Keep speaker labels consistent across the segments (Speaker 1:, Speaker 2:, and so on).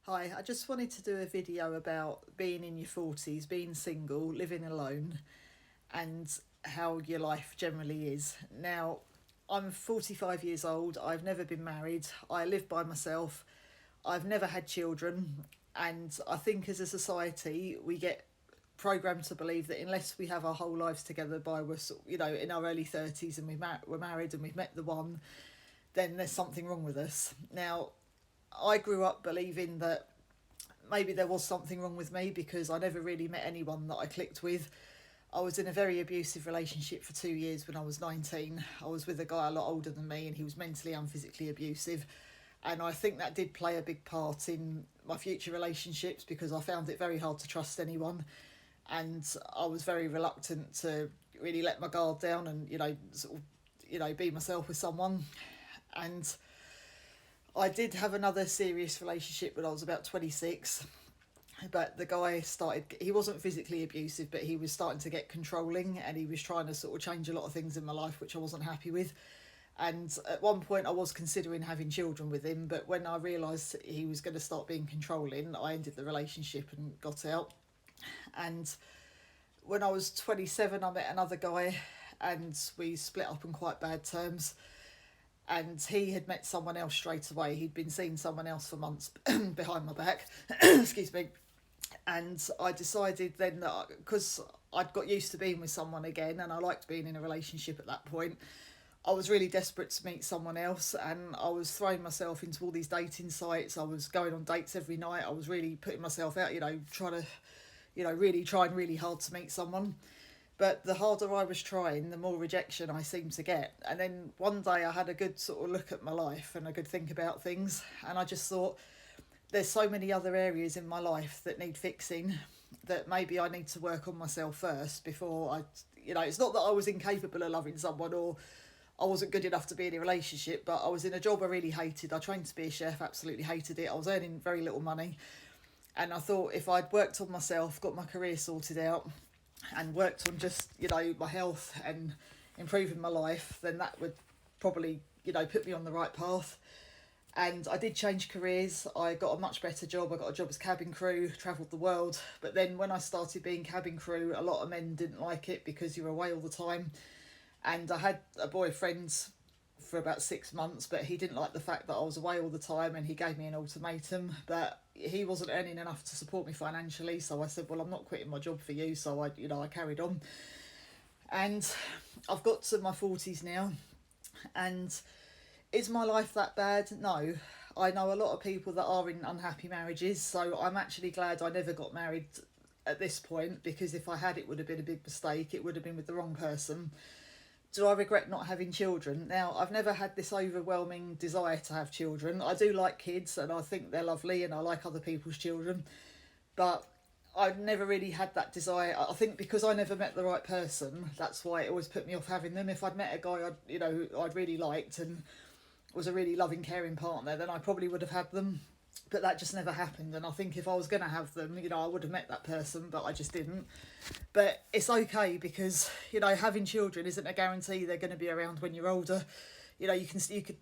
Speaker 1: Hi, I just wanted to do a video about being in your 40s, being single, living alone, and how your life generally is. Now, I'm 45 years old, I've never been married, I live by myself, I've never had children, and I think as a society we get programmed to believe that unless we have our whole lives together by in our early 30s and we're married and we've met the one, then there's something wrong with us. Now, I grew up believing that maybe there was something wrong with me because I never really met anyone that I clicked with. I was in a very abusive relationship for 2 years when I was 19. I was with a guy a lot older than me and he was mentally and physically abusive. And I think that did play a big part in my future relationships because I found it very hard to trust anyone. And I was very reluctant to really let my guard down and, be myself with someone. And I did have another serious relationship when I was about 26, but the guy he wasn't physically abusive, but he was starting to get controlling and he was trying to sort of change a lot of things in my life, which I wasn't happy with. And at one point I was considering having children with him, but when I realised he was going to start being controlling, I ended the relationship and got out. And when I was 27, I met another guy and we split up on quite bad terms, and he had met someone else straight away. He'd been seeing someone else for months behind my back. Excuse me. And I decided then that because I'd got used to being with someone again and I liked being in a relationship at that point, I was really desperate to meet someone else, and I was throwing myself into all these dating sites. I was going on dates every night. I was really putting myself out, trying to, really trying really hard to meet someone. But the harder I was trying, the more rejection I seemed to get. And then one day I had a good sort of look at my life and a good think about things. And I just thought, there's so many other areas in my life that need fixing, that maybe I need to work on myself first before it's not that I was incapable of loving someone or I wasn't good enough to be in a relationship, but I was in a job I really hated. I trained to be a chef, absolutely hated it. I was earning very little money. And I thought if I'd worked on myself, got my career sorted out, and worked on just my health and improving my life, then that would probably put me on the right path. And I did change careers. I got a much better job. I got a job as cabin crew, travelled the world. But then when I started being cabin crew, a lot of men didn't like it because you're away all the time. And I had a boyfriend for about 6 months, but he didn't like the fact that I was away all the time, and he gave me an ultimatum. But he wasn't earning enough to support me financially, so I said, well, I'm not quitting my job for you. So I carried on. And I've got to my 40s now, and is my life that bad? No. I know a lot of people that are in unhappy marriages, so I'm actually glad I never got married at this point, because if I had, it would have been a big mistake. It would have been with the wrong person. Do I regret not having children? Now, I've never had this overwhelming desire to have children. I do like kids and I think they're lovely and I like other people's children, but I've never really had that desire. I think because I never met the right person, that's why it always put me off having them. If I'd met a guy I'd really liked and was a really loving, caring partner, then I probably would have had them. But that just never happened, and I think if I was going to have them, I would have met that person, but I just didn't. But it's okay because having children isn't a guarantee they're going to be around when you're older. You could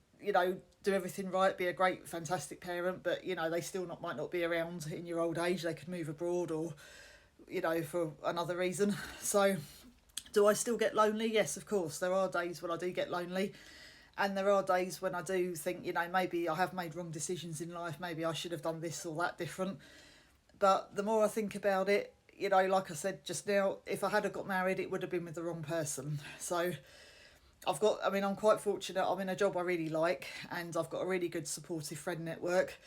Speaker 1: do everything right, be a great, fantastic parent, but they still might not be around in your old age. They could move abroad or for another reason. So, do I still get lonely? Yes, of course. There are days when I do get lonely. And there are days when I do think, maybe I have made wrong decisions in life. Maybe I should have done this or that different. But the more I think about it, like I said just now, if I had got married, it would have been with the wrong person. So I'm quite fortunate. I'm in a job I really like and I've got a really good supportive friend network.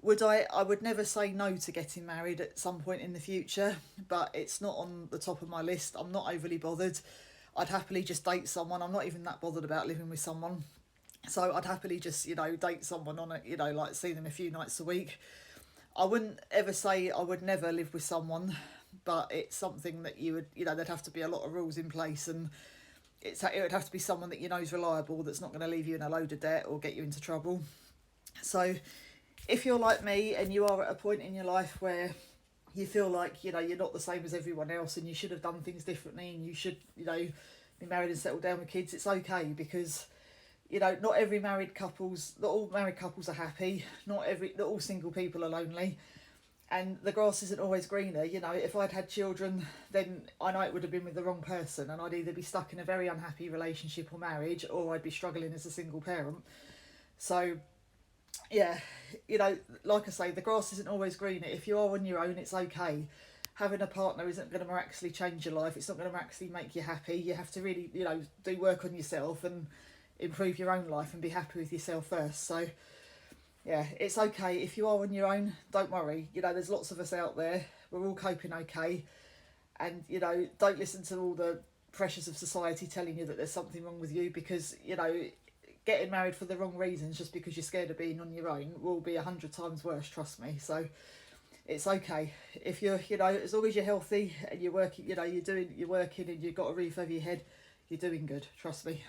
Speaker 1: I would never say no to getting married at some point in the future, but it's not on the top of my list. I'm not overly bothered. I'd happily just date someone. I'm not even that bothered about living with someone. So I'd happily just, date someone on it, like see them a few nights a week. I wouldn't ever say I would never live with someone, but it's something that you would, there'd have to be a lot of rules in place, and it would have to be someone that is reliable, that's not going to leave you in a load of debt or get you into trouble. So if you're like me and you are at a point in your life where you feel like you're not the same as everyone else and you should have done things differently and you should be married and settle down with kids, it's okay, because You know, not all married couples are happy. Not all single people are lonely. And the grass isn't always greener. You know, if I'd had children, then I know it would have been with the wrong person, and I'd either be stuck in a very unhappy relationship or marriage, or I'd be struggling as a single parent. So, yeah, you know, like I say, the grass isn't always greener. If you are on your own, it's okay. Having a partner isn't going to miraculously change your life. It's not going to miraculously make you happy. You have to really, you know, do work on yourself and improve your own life and be happy with yourself first. So, yeah, it's okay. If you are on your own, don't worry. You know, there's lots of us out there. We're all coping okay. And, you know, don't listen to all the pressures of society telling you that there's something wrong with you, because, you know, getting married for the wrong reasons just because you're scared of being on your own will be 100 times worse, trust me. So it's okay. If you're, you know, as long as you're healthy and you're working, you know, you're working and you've got a roof over your head, you're doing good, trust me.